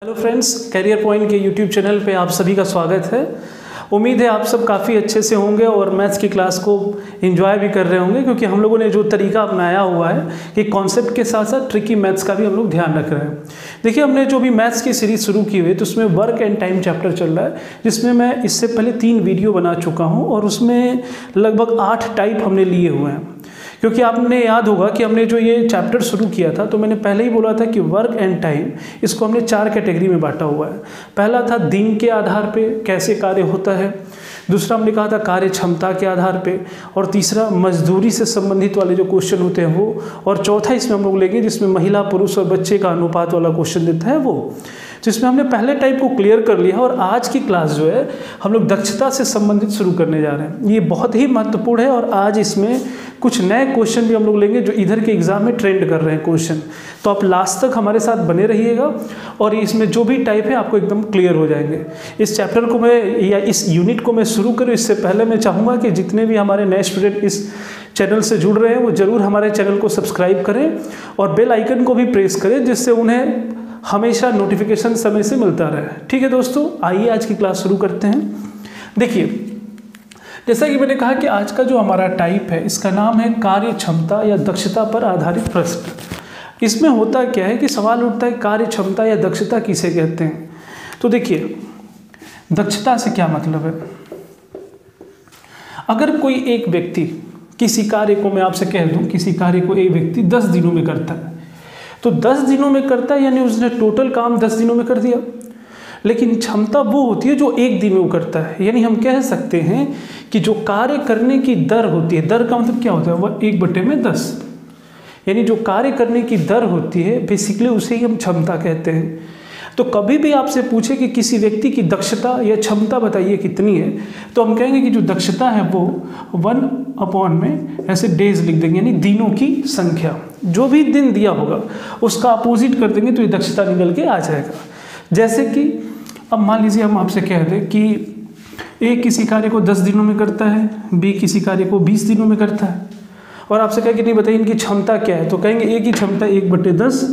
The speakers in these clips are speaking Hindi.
हेलो फ्रेंड्स, कैरियर पॉइंट के यूट्यूब चैनल पे आप सभी का स्वागत है। उम्मीद है आप सब काफ़ी अच्छे से होंगे और मैथ्स की क्लास को एंजॉय भी कर रहे होंगे, क्योंकि हम लोगों ने जो तरीका अपनाया हुआ है कि कॉन्सेप्ट के साथ साथ ट्रिकी मैथ्स का भी हम लोग ध्यान रख रहे हैं। देखिए, हमने जो भी मैथ्स की सीरीज़ शुरू की हुई है तो उसमें वर्क एंड टाइम चैप्टर चल रहा है, जिसमें मैं इससे पहले 3 वीडियो बना चुका हूँ और उसमें लगभग 8 टाइप हमने लिए हुए हैं। क्योंकि आपने याद होगा कि हमने जो ये चैप्टर शुरू किया था तो मैंने पहले ही बोला था कि वर्क एंड टाइम इसको हमने 4 कैटेगरी में बांटा हुआ है। पहला था दिन के आधार पे कैसे कार्य होता है, दूसरा हमने कहा था कार्य क्षमता के आधार पे, और तीसरा मजदूरी से संबंधित वाले जो क्वेश्चन होते हैं वो, और चौथा इसमें हम लोग लेंगे जिसमें महिला पुरुष और बच्चे का अनुपात वाला क्वेश्चन देता है वो। जिसमें हमने पहले टाइप को क्लियर कर लिया और आज की क्लास जो है हम लोग दक्षता से संबंधित शुरू करने जा रहे हैं। ये बहुत ही महत्वपूर्ण है और आज इसमें कुछ नए क्वेश्चन भी हम लोग लेंगे जो इधर के एग्जाम में ट्रेंड कर रहे हैं क्वेश्चन। तो आप लास्ट तक हमारे साथ बने रहिएगा और इसमें जो भी टाइप है आपको एकदम क्लियर हो जाएंगे। इस चैप्टर को मैं या इस यूनिट को मैं शुरू करूँ इससे पहले मैं चाहूँगा कि जितने भी हमारे नए स्टूडेंट इस चैनल से जुड़ रहे हैं वो ज़रूर हमारे चैनल को सब्सक्राइब करें और बेल आइकन को भी प्रेस करें, जिससे उन्हें हमेशा नोटिफिकेशन समय से मिलता रहे। ठीक है दोस्तों, आइए आज की क्लास शुरू करते हैं। देखिए, जैसा कि मैंने कहा कि आज का जो हमारा टाइप है इसका नाम है कार्य क्षमता या दक्षता पर आधारित प्रश्न। इसमें होता क्या है कि सवाल उठता है कार्य क्षमता या दक्षता किसे कहते हैं। तो देखिए, दक्षता से क्या मतलब है। अगर कोई एक व्यक्ति किसी कार्य को, मैं आपसे कह दूं, किसी कार्य को एक व्यक्ति 10 दिनों में करता है तो 10 दिनों में करता है, यानी उसने टोटल काम 10 दिनों में कर दिया। लेकिन क्षमता वो होती है जो 1 दिन में वो करता है, यानी हम कह सकते हैं कि जो कार्य करने की दर होती है, दर का मतलब क्या होता है, वह 1/10, यानी जो कार्य करने की दर होती है बेसिकली उसे ही हम क्षमता कहते हैं। तो कभी भी आपसे पूछे कि किसी व्यक्ति की दक्षता या क्षमता बताइए कितनी है, तो हम कहेंगे कि जो दक्षता है वो 1 में ऐसे डेज लिख देंगे, यानी दिनों की संख्या। जो भी दिन दिया होगा उसका अपोजिट कर देंगे तो ये दक्षता निकल के आ जाएगा। जैसे कि अब मान लीजिए हम आपसे कह दें कि ए किसी कार्य को 10 दिनों में करता है, बी किसी कार्य को 20 दिनों में करता है, और आपसे कहे कि नहीं बताइए इनकी क्षमता क्या है, तो कहेंगे ए की क्षमता 1/10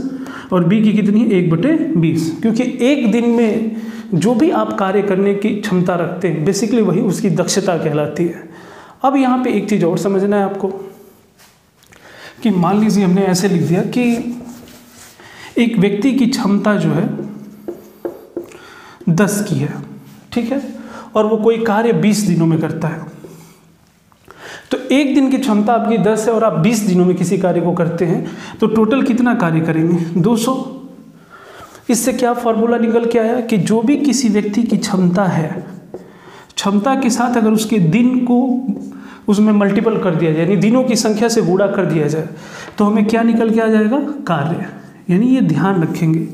और बी की कितनी है 1/20, क्योंकि एक दिन में जो भी आप कार्य करने की क्षमता रखते हैं बेसिकली वही उसकी दक्षता कहलाती है। अब यहाँ पे एक चीज़ और समझना है आपको कि मान लीजिए हमने ऐसे लिख दिया कि एक व्यक्ति की क्षमता जो है 10 की है, ठीक है, और वो कोई कार्य 20 दिनों में करता है। तो एक दिन की क्षमता आपकी 10 है और आप 20 दिनों में किसी कार्य को करते हैं तो टोटल कितना कार्य करेंगे 200। इससे क्या फॉर्मूला निकल के आया कि जो भी किसी व्यक्ति की क्षमता है, क्षमता के साथ अगर उसके दिन को उसमें मल्टीपल कर दिया जाए, यानी दिनों की संख्या से गुणा कर दिया जाए, तो हमें क्या निकल के आ जाएगा, कार्य। यानी ये ध्यान रखेंगे,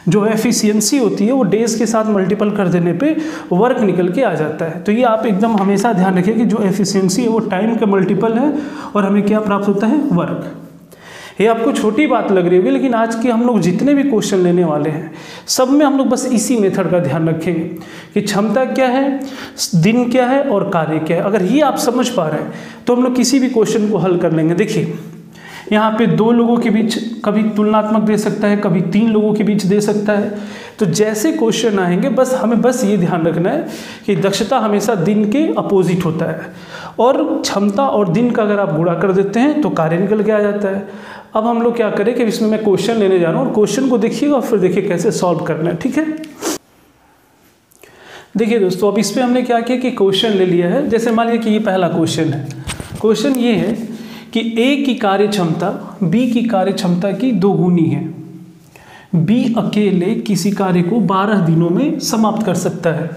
जो एफिशिएंसी होती है वो डेज के साथ मल्टीपल कर देने पे वर्क निकल के आ जाता है। तो ये आप एकदम हमेशा ध्यान रखिए कि जो एफिशिएंसी है वो टाइम का मल्टीपल है और हमें क्या प्राप्त होता है, वर्क। ये आपको छोटी बात लग रही होगी, लेकिन आज के हम लोग जितने भी क्वेश्चन लेने वाले हैं सब में हम लोग बस इसी मेथड का ध्यान रखेंगे कि क्षमता क्या है, दिन क्या है और कार्य क्या है। अगर ये आप समझ पा रहे हैं तो हम लोग किसी भी क्वेश्चन को हल कर लेंगे। देखिए, यहाँ पे 2 लोगों के बीच कभी तुलनात्मक दे सकता है, कभी 3 लोगों के बीच दे सकता है। तो जैसे क्वेश्चन आएंगे बस हमें बस ये ध्यान रखना है कि दक्षता हमेशा दिन के अपोजिट होता है, और क्षमता और दिन का अगर आप गुणा कर देते हैं तो कार्य निकल के आ जाता है। अब हम लोग क्या करें कि इसमें मैं क्वेश्चन लेने जा रहा हूँ और क्वेश्चन को देखिएगा और फिर देखिए कैसे सॉल्व करना है, ठीक है। देखिए दोस्तों, अब इस पर हमने क्या किया कि क्वेश्चन ले लिया है। जैसे मान लीजिए कि ये पहला क्वेश्चन है। क्वेश्चन ये है कि ए की कार्य क्षमता बी की कार्य क्षमता की 2 गुनी है। बी अकेले किसी कार्य को 12 दिनों में समाप्त कर सकता है,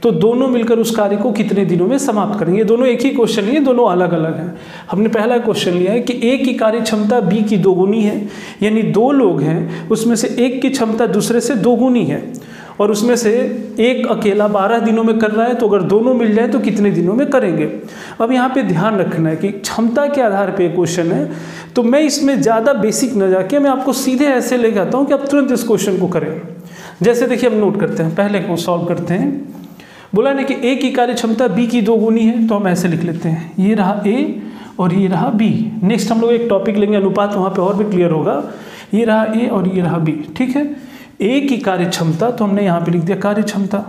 तो दोनों मिलकर उस कार्य को कितने दिनों में समाप्त करेंगे। दोनों एक ही क्वेश्चन नहीं है, दोनों अलग अलग हैं। हमने पहला क्वेश्चन लिया है कि ए की कार्य क्षमता बी की 2 गुनी है, यानी 2 लोग हैं, उसमें से एक की क्षमता दूसरे से 2 गुनी है और उसमें से एक अकेला 12 दिनों में कर रहा है, तो अगर दोनों मिल जाए तो कितने दिनों में करेंगे। अब यहाँ पे ध्यान रखना है कि क्षमता के आधार पे क्वेश्चन है, तो मैं इसमें ज़्यादा बेसिक न जाके मैं आपको सीधे ऐसे लेके आता हूँ कि आप तुरंत इस क्वेश्चन को करें। जैसे देखिए, हम नोट करते हैं, पहले को सॉल्व करते हैं। बोला ना कि ए की कार्य क्षमता बी की 2 गुनी है, तो हम ऐसे लिख लेते हैं, ये रहा ए और ये रहा बी। नेक्स्ट हम लोग एक टॉपिक लेंगे अनुपात, वहाँ पे और भी क्लियर होगा। ये रहा ए और ये रहा बी, ठीक है। ए की कार्य क्षमता, तो हमने यहाँ पे लिख दिया कार्य क्षमता।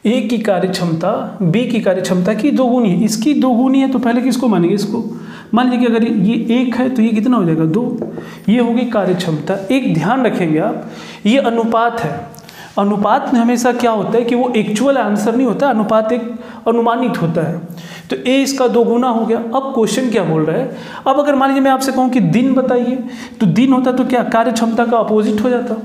ए की कार्य क्षमता बी की कार्य क्षमता की दोगुनी है, इसकी दोगुनी है तो पहले किसको मानेंगे, इसको। मान लीजिए कि अगर ये 1 है तो ये कितना हो जाएगा 2, ये होगी कार्य क्षमता। एक ध्यान रखेंगे आप, ये अनुपात है। अनुपात में हमेशा क्या होता है कि वो एक्चुअल आंसर नहीं होता, अनुपात एक अनुमानित होता है। तो ए इसका 2 गुना हो गया। अब क्वेश्चन क्या बोल रहा है, अब अगर मान लीजिए मैं आपसे कहूँ कि दिन बताइए, तो दिन होता तो क्या कार्य क्षमता का अपोजिट हो जाता।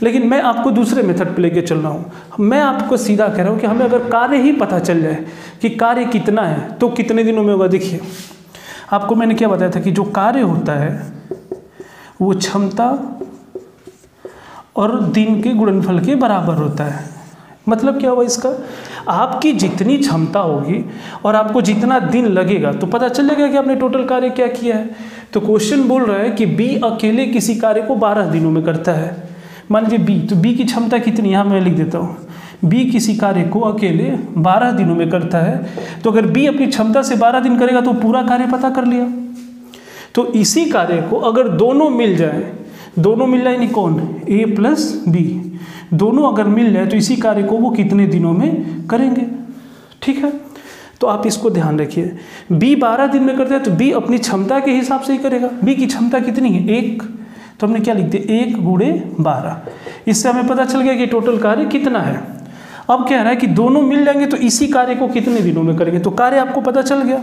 लेकिन मैं आपको दूसरे मेथड पे लेके चल रहा हूँ, मैं आपको सीधा कह रहा हूँ कि हमें अगर कार्य ही पता चल जाए कि कार्य कितना है तो कितने दिनों में होगा। देखिए आपको मैंने क्या बताया था कि जो कार्य होता है वो क्षमता और दिन के गुणनफल के बराबर होता है। मतलब क्या हुआ इसका, आपकी जितनी क्षमता होगी और आपको जितना दिन लगेगा तो पता चलेगा कि आपने टोटल कार्य क्या किया है। तो क्वेश्चन बोल रहा है कि बी अकेले किसी कार्य को 12 दिनों में करता है। मान लीजिए बी, तो बी की क्षमता कितनी, यहाँ मैं लिख देता हूँ, बी किसी कार्य को अकेले 12 दिनों में करता है। तो अगर बी अपनी क्षमता से 12 दिन करेगा तो पूरा कार्य पता कर लिया। तो इसी कार्य को अगर दोनों मिल जाए, दोनों मिल जाए नहीं कौन, ए प्लस बी, दोनों अगर मिल जाए तो इसी कार्य को वो कितने दिनों में करेंगे। ठीक है, तो आप इसको ध्यान रखिए। बी 12 दिन में करता है तो बी अपनी क्षमता के हिसाब से ही करेगा। बी की क्षमता कितनी है 1, तो हमने क्या लिख दिया 1 गुणे 12। इससे हमें पता चल गया कि टोटल कार्य कितना है। अब कह रहा है कि दोनों मिल जाएंगे तो इसी कार्य को कितने दिनों में करेंगे, तो कार्य आपको पता चल गया।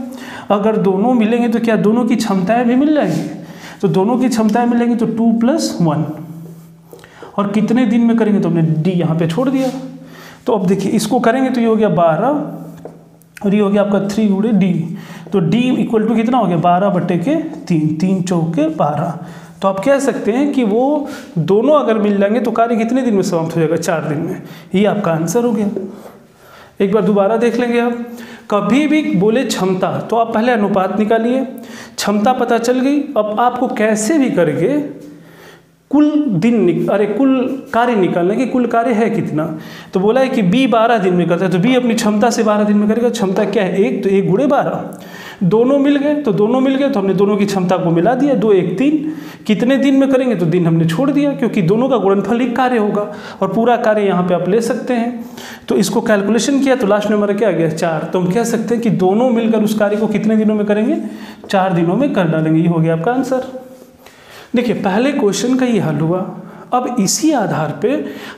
अगर दोनों मिलेंगे तो क्या दोनों की क्षमताएं भी मिल जाएंगी, तो दोनों की क्षमताएं मिलेंगी तो 2 + 1, और कितने दिन में करेंगे तो हमने डी यहाँ पे छोड़ दिया। तो अब देखिए इसको करेंगे तो ये हो गया 12 और ये हो गया आपका 3 गुणे डी। तो डी इक्वल टू कितना हो गया 12/3, 3 चौके 12। तो आप कह सकते हैं कि वो दोनों अगर मिल जाएंगे तो कार्य कितने दिन में समाप्त हो जाएगा, 4 दिन में। ये आपका आंसर हो गया। एक बार दोबारा देख लेंगे आप, कभी भी बोले क्षमता तो आप पहले अनुपात निकालिए, क्षमता पता चल गई। अब आपको कैसे भी करके कुल कुल कार्य निकालना कि कुल कार्य है कितना। तो बोला है कि बी 12 दिन में करता है, तो बी अपनी क्षमता से 12 दिन में करेगा। क्षमता क्या है 1, तो 1 गुणे 12। दोनों मिल गए तो हमने दोनों की क्षमता को मिला दिया, 2 1 3। कितने दिन में करेंगे तो दिन हमने छोड़ दिया, क्योंकि दोनों का गुणनफल एक कार्य होगा और पूरा कार्य यहाँ पे आप ले सकते हैं। तो इसको कैलकुलेशन किया तो लास्ट में हमारा क्या आ गया 4। तो हम कह सकते हैं कि दोनों मिलकर उस कार्य को कितने दिनों में करेंगे, 4 दिनों में कर डालेंगे। ये हो गया आपका आंसर। देखिए पहले क्वेश्चन का ये हल हुआ। अब इसी आधार पे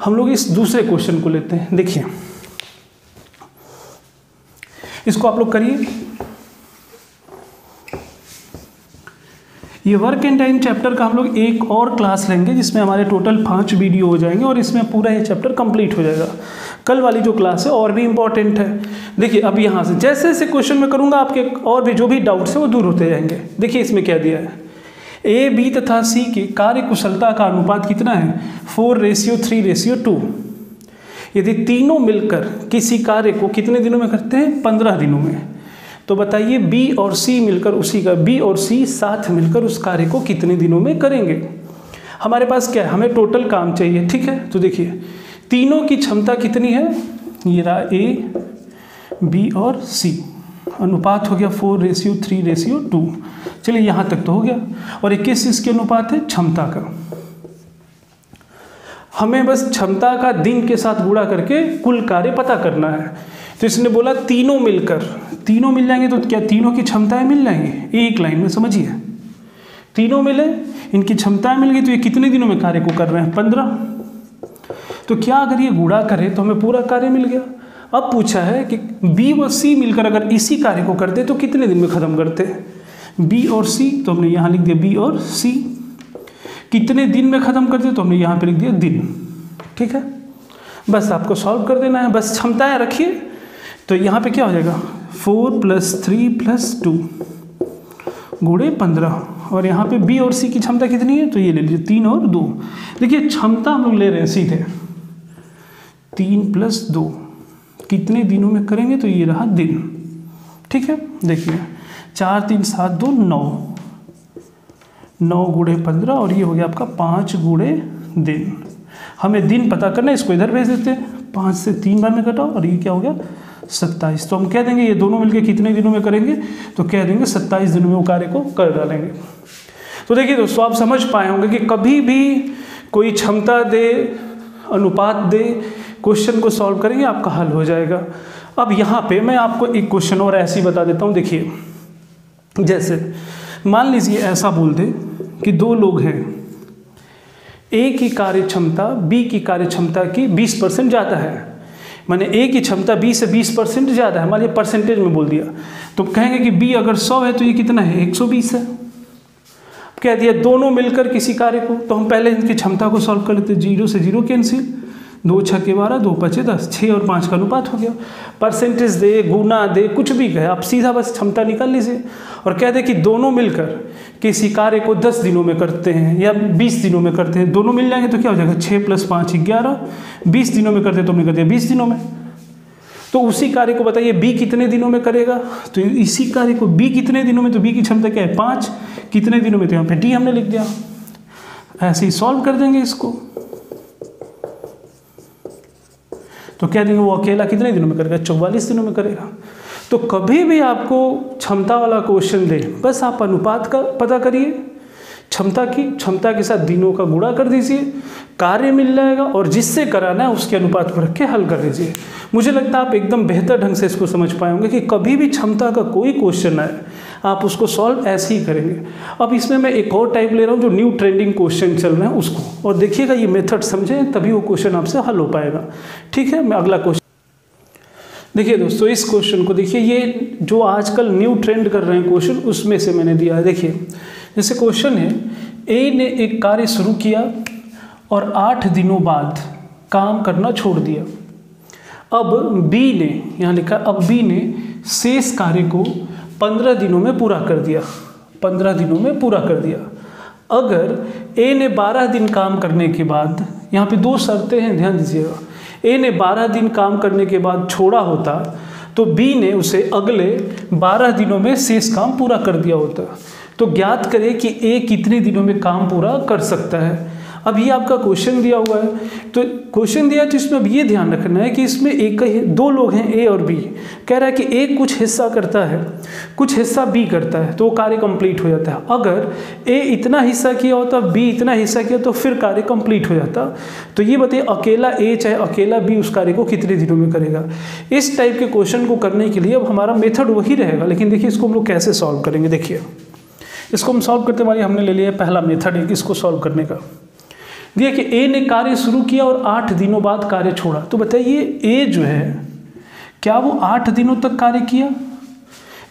हम लोग इस दूसरे क्वेश्चन को लेते हैं। देखिए इसको आप लोग करिए। ये वर्क एंड टाइम चैप्टर का हम लोग एक और क्लास लेंगे जिसमें हमारे टोटल 5 वीडियो हो जाएंगे और इसमें पूरा ये चैप्टर कंप्लीट हो जाएगा। कल वाली जो क्लास है और भी इम्पॉर्टेंट है। देखिए अब यहाँ से जैसे जैसे क्वेश्चन में करूँगा आपके और भी जो भी डाउट्स है वो दूर होते जाएंगे। देखिए इसमें क्या दिया है, ए बी तथा सी की कार्य कुशलता का अनुपात कितना है 4:3:2। यदि तीनों मिलकर किसी कार्य को कितने दिनों में करते हैं 15 दिनों में, तो बताइए बी और सी मिलकर बी और सी साथ मिलकर उस कार्य को कितने दिनों में करेंगे। हमारे पास क्या है, हमें टोटल काम चाहिए। ठीक है, तो देखिए तीनों की क्षमता कितनी है, ये रहा ए बी और सी, अनुपात हो गया 4:3:2। चलिए यहाँ तक तो हो गया। और 21 इसके अनुपात है क्षमता का। हमें बस क्षमता का दिन के साथ गुणा करके कुल कार्य पता करना है। तो इसने बोला तीनों मिल जाएंगे तो क्या तीनों की क्षमताएं मिल जाएंगी, एक लाइन में समझिए। तीनों मिले, इनकी क्षमताएं मिल गई तो ये कितने दिनों में कार्य को कर रहे हैं 15। तो क्या अगर ये गुणा करें तो हमें पूरा कार्य मिल गया। अब पूछा है कि बी व सी मिलकर अगर इसी कार्य को करते तो कितने दिन में ख़त्म करते हैं, बी और सी। तो हमने यहाँ लिख दिया बी और सी। कितने दिन में ख़त्म करते तो हमने यहाँ पे लिख दिया दिन। ठीक है, बस आपको सॉल्व कर देना है, बस क्षमताएं रखिए। तो यहाँ पे क्या हो जाएगा 4 + 3 + 2 गुणे 15। और यहाँ पे बी और सी की क्षमता कितनी है, तो ये ले लीजिए 3 और 2। देखिए क्षमता हम लोग ले रहे हैं सीधे 3 + 2 कितने दिनों में करेंगे, तो ये रहा दिन। ठीक है, देखिए 4 3 7 2 9 गुणे 15 और ये हो गया आपका 5 गुणे दिन। हमें दिन पता करना है, इसको इधर भेज देते हैं। 5 से 3 बार में कटाओ और ये क्या हो गया 27। तो हम कह देंगे ये दोनों मिलकर कितने दिनों में करेंगे, तो कह देंगे 27 दिनों में वो कार्य को कर डालेंगे। तो देखिए दोस्तों, आप समझ पाए होंगे कि कभी भी कोई क्षमता दे, अनुपात दे, क्वेश्चन को सॉल्व करेंगे आपका हल हो जाएगा। अब यहाँ पे मैं आपको एक क्वेश्चन और ऐसे ही बता देता हूँ। देखिए, जैसे मान लीजिए ऐसा बोल दे कि दो लोग हैं, ए की कार्य क्षमता बी की कार्य क्षमता की 20% ज़्यादा है, माने ए की क्षमता बी से 20% ज़्यादा है, मान लीजिए परसेंटेज में बोल दिया, तो कहेंगे कि बी अगर 100 है तो ये कितना है, 120 है। कह दिया दोनों मिलकर किसी कार्य को, तो हम पहले इनकी क्षमता को सॉल्व कर लेते, 0 से 0 कैंसिल, 2 छक्के 12, 2 पचे 10, 6 और 5 का अनुपात हो गया। परसेंटेज दे, गुना दे, कुछ भी कहे, आप सीधा बस क्षमता निकाल लीजिए और कह दे कि दोनों मिलकर किसी कार्य को 10 दिनों में करते हैं या 20 दिनों में करते हैं। दोनों मिल जाएंगे तो क्या हो जाएगा, 6 + 5 11, 20 दिनों में करते हैं तो हमने कर दिया 20 दिनों में। तो उसी कार्य को बताइए बी कितने दिनों में करेगा, तो इसी कार्य को बी कितने दिनों में, तो बी की क्षमता क्या है 5, कितने दिनों में, तो यहाँ पे डी हमने लिख दिया। ऐसे ही सॉल्व कर देंगे इसको, तो क्या देंगे, वो अकेला कितने दिनों में करेगा, 44 दिनों में करेगा। तो कभी भी आपको क्षमता वाला क्वेश्चन दे, बस आप अनुपात का पता करिए, क्षमता के साथ दिनों का गुणा कर दीजिए, कार्य मिल जाएगा और जिससे कराना है उसके अनुपात को रख के हल कर दीजिए। मुझे लगता है आप एकदम बेहतर ढंग से इसको समझ पाए होंगे कि कभी भी क्षमता का कोई क्वेश्चन आए आप उसको सॉल्व ऐसे ही करेंगे। अब इसमें मैं एक और टाइप ले रहा हूँ जो न्यू ट्रेंडिंग क्वेश्चन चल रहे हैं उसको, और देखिएगा ये मेथड समझें तभी वो क्वेश्चन आपसे हल हो पाएगा। ठीक है, मैं अगला क्वेश्चन देखिए दोस्तों, इस क्वेश्चन को देखिए, ये जो आजकल न्यू ट्रेंड कर रहे हैं क्वेश्चन उसमें से मैंने दिया है। देखिए जैसे क्वेश्चन है, ए ने एक कार्य शुरू किया और 8 दिनों बाद काम करना छोड़ दिया। अब बी ने, यहाँ लिखा अब बी ने शेष कार्य को 15 दिनों में पूरा कर दिया, 15 दिनों में पूरा कर दिया। अगर ए ने 12 दिन काम करने के बाद, यहाँ पे 2 शर्तें हैं, ध्यान दीजिएगा, ए ने 12 दिन काम करने के बाद छोड़ा होता तो बी ने उसे अगले 12 दिनों में शेष काम पूरा कर दिया होता। तो ज्ञात करें कि ए कितने दिनों में काम पूरा कर सकता है। अब ये आपका क्वेश्चन दिया हुआ है, तो क्वेश्चन दिया है तो इसमें अब ये ध्यान रखना है कि इसमें एक ही 2 लोग हैं, ए और बी। कह रहा है कि ए कुछ हिस्सा करता है, कुछ हिस्सा बी करता है, तो वो कार्य कंप्लीट हो जाता है। अगर ए इतना हिस्सा किया होता, बी इतना हिस्सा किया, तो फिर कार्य कंप्लीट हो जाता। तो ये बताइए अकेला ए चाहे अकेला बी उस कार्य को कितने दिनों में करेगा। इस टाइप के क्वेश्चन को करने के लिए अब हमारा मेथड वही रहेगा, लेकिन देखिए इसको हम लोग कैसे सॉल्व करेंगे। देखिए इसको हम सॉल्व करते वाली हमने ले लिया पहला मेथड है इसको सॉल्व करने का। देखिए कि ए ने कार्य शुरू किया और 8 दिनों बाद कार्य छोड़ा, तो बताइए ए जो है क्या वो 8 दिनों तक कार्य किया,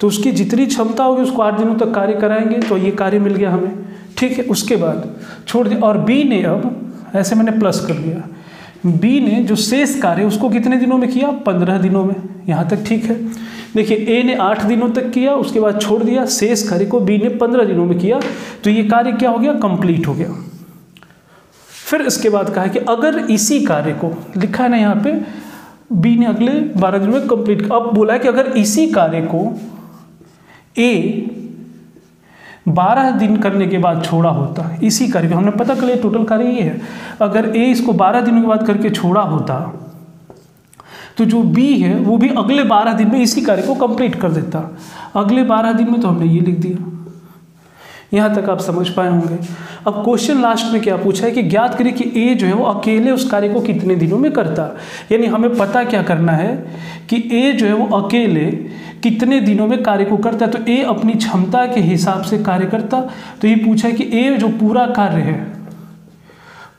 तो उसकी जितनी क्षमता होगी उसको 8 दिनों तक कार्य कराएंगे, तो ये कार्य मिल गया हमें। ठीक है, उसके बाद छोड़ दिया। और बी ने, अब ऐसे मैंने प्लस कर दिया, बी ने जो शेष कार्य उसको कितने दिनों में किया, 15 दिनों में। यहाँ तक ठीक है। देखिए ए ने 8 दिनों तक किया, उसके बाद छोड़ दिया, शेष कार्य को बी ने 15 दिनों में किया, तो ये कार्य क्या हो गया, कंप्लीट हो गया। फिर इसके बाद कहा है कि अगर इसी कार्य को, लिखा है ना यहाँ पे, बी ने अगले 12 दिनों में कंप्लीट, अब बोला है कि अगर इसी कार्य को ए 12 दिन करने के बाद छोड़ा होता, इसी कार्य को हमने पता कर लिया टोटल कार्य ये है, अगर ए इसको 12 दिनों के बाद करके छोड़ा होता तो जो बी है वो भी अगले 12 दिन में इसी कार्य को कंप्लीट कर देता। अगले 12 दिन में तो हमने ये लिख दिया। यहाँ तक आप समझ पाए होंगे। अब क्वेश्चन लास्ट में क्या पूछा है कि ज्ञात करें कि ए जो है वो अकेले उस कार्य को कितने दिनों में करता, यानी हमें पता क्या करना है कि ए जो है वो अकेले कितने दिनों में कार्य को करता है। तो ए अपनी क्षमता के हिसाब से कार्य करता, तो ये पूछा है कि ए जो पूरा कार्य है,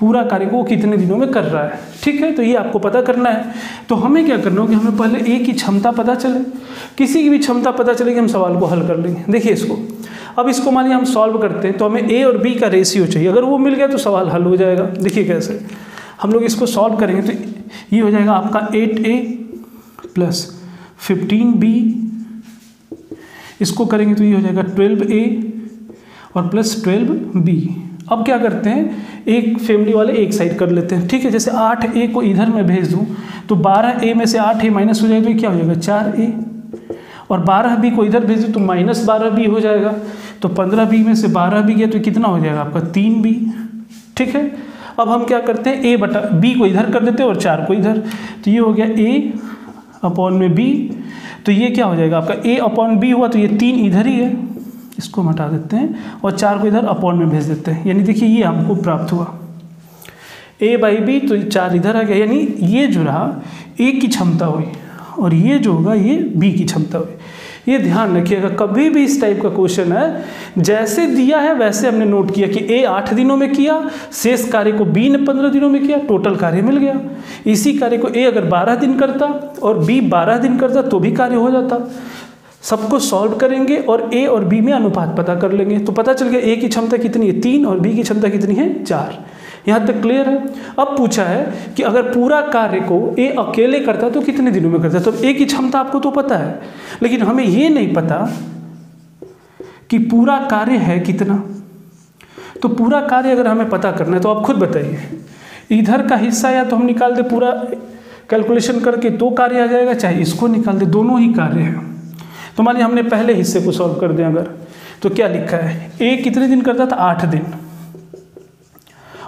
पूरा कार्य को कितने दिनों में कर रहा है। ठीक है, तो ये आपको पता करना है। तो हमें क्या करना होगा, हमें पहले ए की क्षमता पता चले, किसी की भी क्षमता पता चलेगी हम सवाल को हल कर लेंगे। देखिए इसको, अब इसको मान लिया हम सॉल्व करते हैं तो हमें ए और बी का रेशियो चाहिए, अगर वो मिल गया तो सवाल हल हो जाएगा। देखिए कैसे हम लोग इसको सॉल्व करेंगे, तो ये हो जाएगा आपका 8a + 15b, इसको करेंगे तो ये हो जाएगा 12a और +12b। अब क्या करते हैं, एक फैमिली वाले एक साइड कर लेते हैं। ठीक है, जैसे 8a को इधर मैं भेज दूं तो 12a में से 8a माइनस हो जाएगा, तो क्या हो जाएगा 4a, और 12b को इधर भेज दूं तो -12b हो जाएगा, तो 15b में से 12b गया तो कितना हो जाएगा आपका 3b। ठीक है, अब हम क्या करते हैं, a/b को इधर कर देते हैं और 4 को इधर, तो ये हो गया a/b, तो ये क्या हो जाएगा आपका a/b हुआ, तो ये 3 इधर ही है, इसको हम हटा देते हैं और 4 को इधर अपॉन में भेज देते हैं, यानी देखिए ये हमको प्राप्त हुआ a/b, तो 4 इधर आ गया, यानी ये जो रहा a की क्षमता हुई और ये जो होगा ये b की क्षमता हुई। ये ध्यान रखिएगा, कभी भी इस टाइप का क्वेश्चन है जैसे दिया है वैसे हमने नोट किया कि a 8 दिनों में किया, शेष कार्य को b ने 15 दिनों में किया, टोटल कार्य मिल गया। इसी कार्य को a अगर 12 दिन करता और b 12 दिन करता तो भी कार्य हो जाता। सबको सॉल्व करेंगे और a और b में अनुपात पता कर लेंगे, तो पता चल गया a की क्षमता कितनी है 3 और b की क्षमता कितनी है 4। यहाँ तक क्लियर है। अब पूछा है कि अगर पूरा कार्य को a अकेले करता तो कितने दिनों में करता, तो a की क्षमता आपको तो पता है, लेकिन हमें ये नहीं पता कि पूरा कार्य है कितना। तो पूरा कार्य अगर हमें पता करना है तो आप खुद बताइए, इधर का हिस्सा या तो हम निकाल दे पूरा कैलकुलेशन करके तो कार्य आ जाएगा, चाहे इसको निकाल दे, दोनों ही कार्य है। तो मान लीजिए हमने पहले हिस्से को सॉल्व कर दें अगर, तो क्या लिखा है a कितने दिन करता था 8 दिन,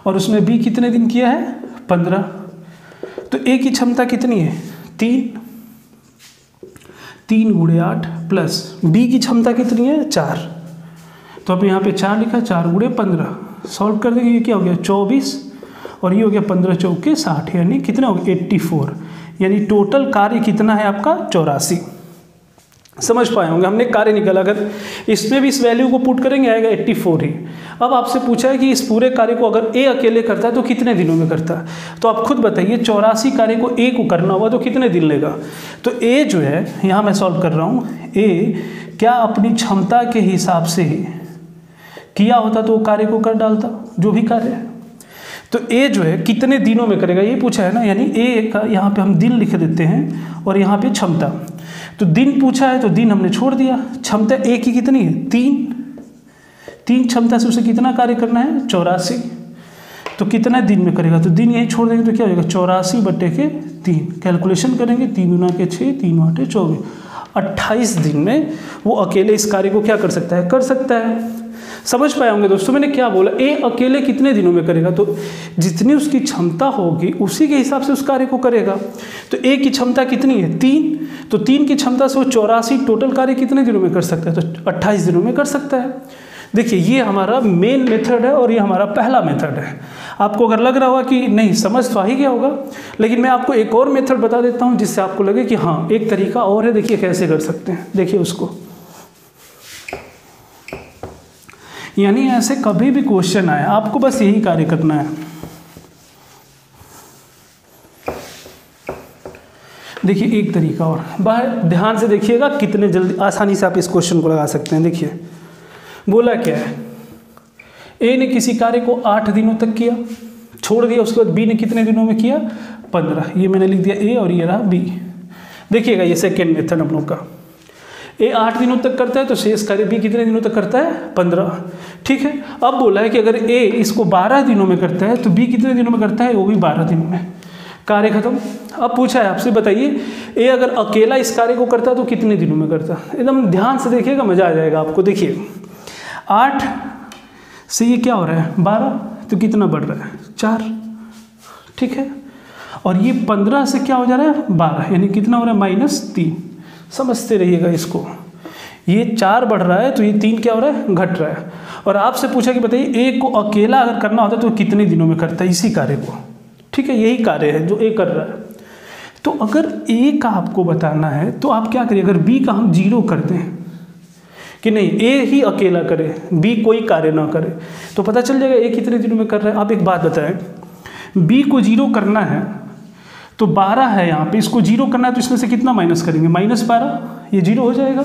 और उसमें b कितने दिन किया है 15, तो a की क्षमता कितनी है 3 × 8 प्लस b की क्षमता कितनी है 4, तो अब यहाँ पे 4 लिखा, 4 × 15 सॉल्व कर देंगे, ये क्या हो गया 24 और ये हो गया 15 चौके 60, यानी कितना हो गया 84, यानी टोटल कार्य कितना है आपका 84। समझ पाए होंगे, हमने कार्य निकाला, अगर इसमें भी इस वैल्यू को पुट करेंगे आएगा 84 ही। अब आपसे पूछा है कि इस पूरे कार्य को अगर a अकेले करता है तो कितने दिनों में करता है, तो आप खुद बताइए 84 कार्य को a को करना होगा तो कितने दिन लेगा। तो a जो है यहाँ मैं सॉल्व कर रहा हूँ, a क्या अपनी क्षमता के हिसाब से ही किया होता तो वो कार्य को कर डालता जो भी कार्य है। तो a जो है कितने दिनों में करेगा ये पूछा है ना, यानी a का यहाँ पे हम दिन लिख देते हैं और यहाँ पे क्षमता, तो दिन पूछा है तो दिन हमने छोड़ दिया। क्षमता a की कितनी है 3 क्षमता से उसे कितना कार्य करना है 84, तो कितना दिन में करेगा, तो दिन यही छोड़ देंगे तो क्या हो जाएगा 84/3, कैलकुलेशन करेंगे 3 × 6 3 × 8 24, 28 दिन में वो अकेले इस कार्य को क्या कर सकता है, कर सकता है। समझ पाए होंगे दोस्तों मैंने क्या बोला, a अकेले कितने दिनों में करेगा, तो जितनी उसकी क्षमता होगी उसी के हिसाब से उस कार्य को करेगा। तो a की क्षमता कितनी है 3, तो 3 की क्षमता से वो 84 टोटल कार्य कितने दिनों में कर सकता है, तो 28 दिनों में कर सकता है। देखिए ये हमारा मेन मेथड है और ये हमारा पहला मेथड है। आपको अगर लग रहा होगा कि नहीं समझ तो आ ही गया होगा, लेकिन मैं आपको एक और मेथड बता देता हूँ जिससे आपको लगे कि हाँ एक तरीका और है, देखिए कैसे कर सकते हैं। देखिए उसको, यानी ऐसे कभी भी क्वेश्चन आए आपको बस यही कार्य करना है। देखिए एक तरीका और, बाहर ध्यान से देखिएगा कितने जल्दी आसानी से आप इस क्वेश्चन को लगा सकते हैं। देखिए बोला क्या है, a ने किसी कार्य को 8 दिनों तक किया, छोड़ दिया, उसके बाद b ने कितने दिनों में किया 15, ये मैंने लिख दिया a और ये रहा b। देखिएगा ये सेकेंड मेथड हम लोग का, a 8 दिनों तक करता है तो शेष कार्य b कितने दिनों तक करता है 15, ठीक है। अब बोला है कि अगर a इसको 12 दिनों में करता है तो b कितने दिनों में करता है, वो भी 12 दिनों में, कार्य खत्म। अब पूछा है आपसे बताइए a अगर अकेला इस कार्य को करता तो कितने दिनों में करता, एकदम ध्यान से देखिएगा मजा आ जाएगा आपको। देखिए 8 से ये क्या हो रहा है 12, तो कितना बढ़ रहा है 4, ठीक है, और ये 15 से क्या हो जा रहा है 12, यानी कितना हो रहा है -3। समझते रहिएगा इसको, ये 4 बढ़ रहा है तो ये 3 क्या हो रहा है घट रहा है। और आपसे पूछा कि बताइए a को अकेला अगर करना होता तो कितने दिनों में करता है इसी कार्य को, ठीक है, यही कार्य है जो a कर रहा है। तो अगर a का आपको बताना है तो आप क्या करिए, अगर b का हम 0 कर दें कि नहीं a ही अकेला करे b कोई कार्य ना करे, तो पता चल जाएगा a कितने दिनों में कर रहा है। आप एक बात बताएं, b को 0 करना है तो 12 है यहाँ पे, इसको 0 करना है तो इसमें से कितना माइनस करेंगे -12, ये 0 हो जाएगा।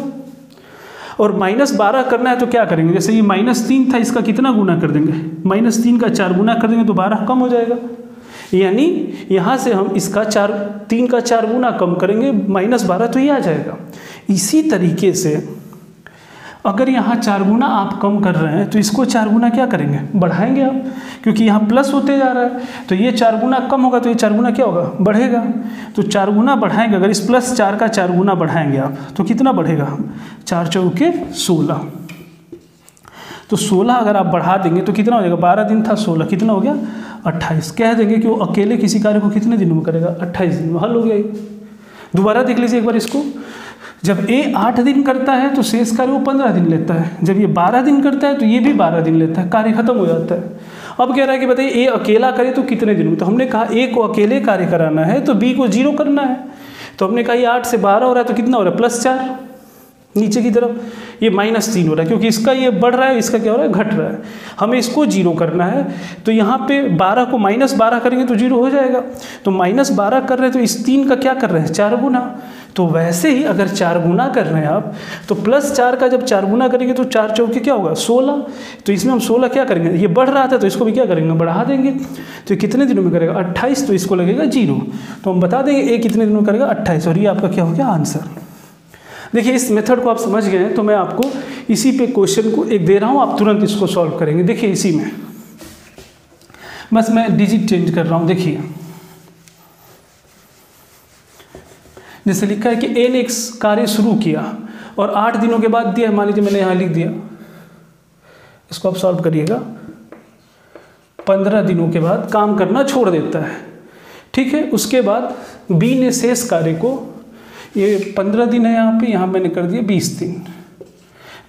और -12 करना है तो क्या करेंगे, जैसे ये -3 था इसका कितना गुना कर देंगे, -3 का 4 गुना कर देंगे तो 12 कम हो जाएगा, यानी यहाँ से हम इसका 3 का 4 गुना कम करेंगे -12 तो ये आ जाएगा। इसी तरीके से अगर यहाँ 4 गुना आप कम कर रहे हैं तो इसको 4 गुना क्या करेंगे, बढ़ाएंगे आप, क्योंकि यहाँ प्लस होते जा रहा है, तो ये 4 गुना कम होगा तो ये 4 गुना क्या होगा बढ़ेगा। तो 4 गुना बढ़ाएंगे, अगर इस +4 का 4 गुना बढ़ाएंगे आप तो कितना बढ़ेगा, 4 चौके 16, तो 16 अगर आप बढ़ा देंगे तो कितना हो जाएगा, 12 दिन था 16 कितना हो गया 28। कह देंगे कि वो अकेले किसी कार्य को कितने दिनों में करेगा 28 दिन में, हल हो गया। दोबारा देख लीजिए एक बार इसको, जब ए 8 दिन करता है तो शेष कार्य वो 15 दिन लेता है, जब ये 12 दिन करता है तो ये भी 12 दिन लेता है, कार्य खत्म हो जाता है। अब कह रहा है कि बताइए ए अकेला करे तो कितने दिन में, तो हमने कहा ए को अकेले कार्य कराना है तो बी को 0 करना है, तो हमने कहा ये 8 से 12 हो रहा है तो कितना हो रहा है +4 नीचे की तरफ, ये -3 हो रहा है क्योंकि इसका ये बढ़ रहा है, इसका क्या हो रहा है घट रहा है, हमें इसको 0 करना है। तो यहाँ पे 12 को -12 करेंगे तो 0 हो जाएगा, तो -12 कर रहे हैं तो इस 3 का क्या कर रहे हैं 4 गुना, तो वैसे ही अगर 4 गुना कर रहे हैं आप तो +4 का जब 4 गुना करेंगे तो 4 चौके क्या होगा 16, तो इसमें हम 16 क्या करेंगे, ये बढ़ रहा था तो इसको भी क्या करेंगे बढ़ा देंगे, तो कितने दिनों में करेगा 28, तो इसको लगेगा 0, तो हम बता देंगे ए कितने दिनों में करेगा 28, और ये आपका क्या हो गया आंसर। देखिए इस मेथड को आप समझ गए हैं, तो मैं आपको इसी पे क्वेश्चन को एक दे रहा हूँ, आप तुरंत इसको सॉल्व करेंगे। देखिए इसी में बस मैं डिजिट चेंज कर रहा हूँ। देखिए जैसे लिखा है कि ए ने एक कार्य शुरू किया और 8 दिनों के बाद दिया, मान लीजिए मैंने यहाँ लिख दिया, इसको आप सॉल्व करिएगा, 15 दिनों के बाद काम करना छोड़ देता है, ठीक है। उसके बाद बी ने शेष कार्य को, ये 15 दिन है यहाँ मैंने कर दिया 20 दिन,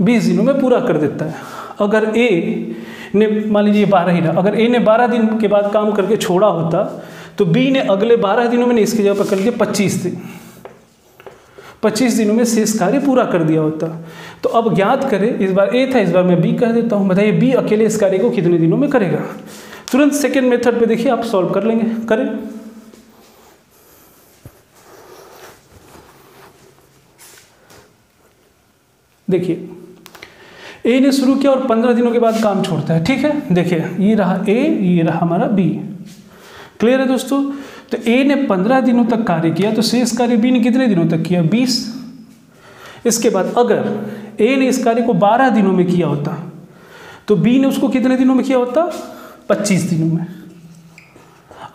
20 दिनों में पूरा कर देता है। अगर ए ने मान लीजिए 12 ही रहा, अगर ए ने 12 दिन के बाद काम करके छोड़ा होता तो बी ने अगले 12 दिनों में इसकी जगह पर कर दिया 25 दिन, 25 दिनों में शेष कार्य पूरा कर दिया होता। तो अब ज्ञात करें, इस बार ए था, इस बार मैं बी कह देता हूँ, बताइए बी अकेले इस कार्य को कितने दिनों में करेगा। तुरंत सेकेंड मेथड पे देखिए आप सॉल्व कर लेंगे, करें। देखिए ए ने शुरू किया और 15 दिनों के बाद काम छोड़ता है, ठीक है। देखिए ये रहा ए, ये रहा हमारा बी, क्लियर है दोस्तों। तो ए ने 15 दिनों तक कार्य किया, तो शेष कार्य बी ने कितने दिनों तक किया 20। इसके बाद अगर ए ने इस कार्य को 12 दिनों में किया होता तो बी ने उसको कितने दिनों में किया होता 25 दिनों में।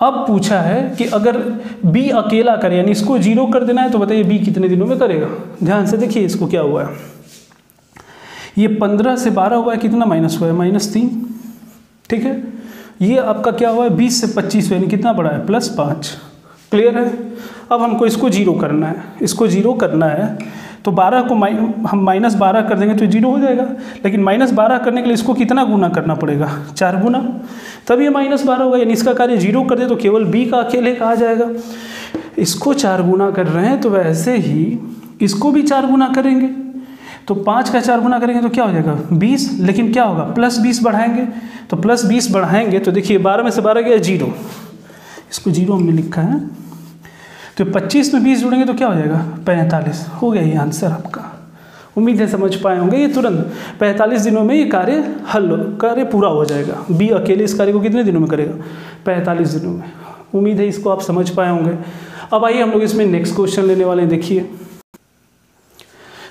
अब पूछा है कि अगर बी अकेला करे यानी इसको 0 कर देना है, तो बताइए बी कितने दिनों में करेगा। ध्यान से देखिए इसको क्या हुआ है, ये 15 से 12 हुआ है, कितना माइनस हुआ है -3, ठीक है। ये आपका क्या हुआ है 20 से 25 यानी कितना बढ़ा है +5, क्लियर है। अब हमको इसको 0 करना है, इसको 0 करना है तो 12 को हम -12 कर देंगे तो 0 हो जाएगा, लेकिन -12 करने के लिए इसको कितना गुना करना पड़ेगा 4 गुना, तब ये -12 होगा, यानी इसका कार्य 0 कर दे तो केवल बी का अकेले का आ जाएगा। इसको 4 गुना कर रहे हैं तो वैसे ही इसको भी 4 गुना करेंगे, तो 5 का 4 गुना करेंगे तो क्या हो जाएगा 20, लेकिन क्या होगा +20 बढ़ाएंगे, तो +20 बढ़ाएंगे तो देखिए 12 में से 12 गया 0, इसको 0 हमने लिखा है, तो 25 में 20 जुड़ेंगे तो क्या हो जाएगा 45, हो गया ये आंसर आपका। उम्मीद है समझ पाए होंगे। ये तुरंत 45 दिनों में ये कार्य पूरा हो जाएगा। बी अकेले इस कार्य को कितने दिनों में करेगा 45 दिनों में। उम्मीद है इसको आप समझ पाए होंगे। अब आइए हम लोग इसमें नेक्स्ट क्वेश्चन लेने वाले हैं।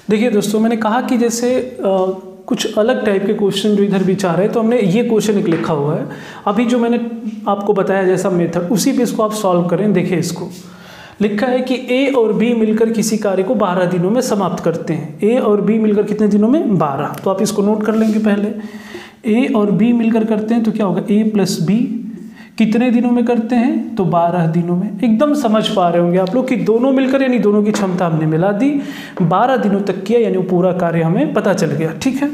देखिए दोस्तों, मैंने कहा कि जैसे कुछ अलग टाइप के क्वेश्चन जो इधर विचार है, तो हमने ये क्वेश्चन एक लिखा हुआ है, अभी जो मैंने आपको बताया जैसा मेथड, उसी पे इसको आप सॉल्व करें। देखिए इसको लिखा है कि ए और बी मिलकर किसी कार्य को 12 दिनों में समाप्त करते हैं। ए और बी मिलकर कितने दिनों में 12, तो आप इसको नोट कर लेंगे। पहले ए और बी मिलकर करते हैं तो क्या होगा a + b, कितने दिनों में करते हैं तो 12 दिनों में। एकदम समझ पा रहे होंगे आप लोग कि दोनों मिलकर यानी दोनों की क्षमता हमने मिला दी, 12 दिनों तक किया, यानी वो पूरा कार्य हमें पता चल गया। ठीक है,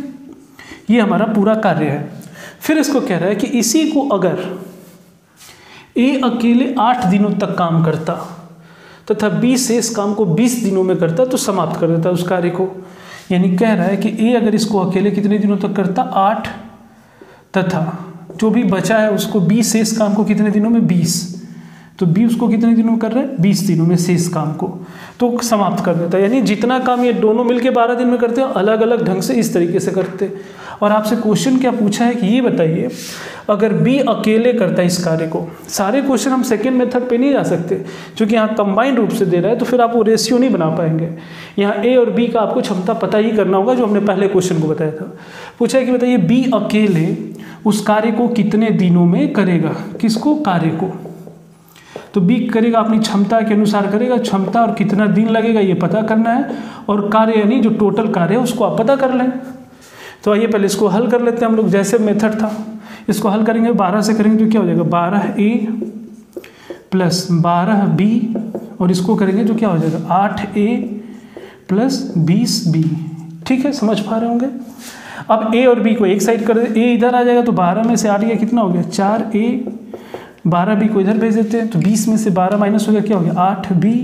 ये हमारा पूरा कार्य है। फिर इसको कह रहा है कि इसी को अगर ए अकेले 8 दिनों तक काम करता तथा बी शेष काम को 20 दिनों में करता तो समाप्त कर देता उस कार्य को। यानी कह रहा है कि ए अगर इसको अकेले कितने दिनों तक करता 8, तथा जो भी बचा है उसको बी शेष काम को कितने दिनों में 20, तो बी उसको कितने दिनों में कर रहा है 20 दिनों में शेष काम को तो समाप्त कर देता है। यानी जितना काम ये दोनों मिलके 12 दिन में करते हैं, अलग अलग ढंग से इस तरीके से करते। और आपसे क्वेश्चन क्या पूछा है कि ये बताइए अगर बी अकेले करता है इस कार्य को। सारे क्वेश्चन हम सेकेंड मेथड पे नहीं जा सकते क्योंकि यहाँ कंबाइंड रूप से दे रहा है, तो फिर आप वो रेशियो नहीं बना पाएंगे। यहाँ ए और बी का आपको क्षमता पता ही करना होगा, जो हमने पहले क्वेश्चन को बताया था। पूछा है कि बताइए बी अकेले उस कार्य को कितने दिनों में करेगा। किसको? कार्य को। तो बी करेगा अपनी क्षमता के अनुसार करेगा, क्षमता और कितना दिन लगेगा ये पता करना है, और कार्य यानी जो टोटल कार्य है उसको आप पता कर लें। तो आइए पहले इसको हल कर लेते हैं हम लोग, जैसे मेथड था। इसको हल करेंगे 12 से करेंगे तो क्या हो जाएगा 12a + 12b, और इसको करेंगे तो क्या हो जाएगा 8a प्लस 20b। ठीक है, समझ पा रहे होंगे। अब a और b को एक साइड कर दे, a इधर आ जाएगा तो 12 में से 8 गया कितना हो गया 4a, 12b को इधर भेज देते हैं तो 20 में से 12 माइनस हो गया क्या हो गया 8b।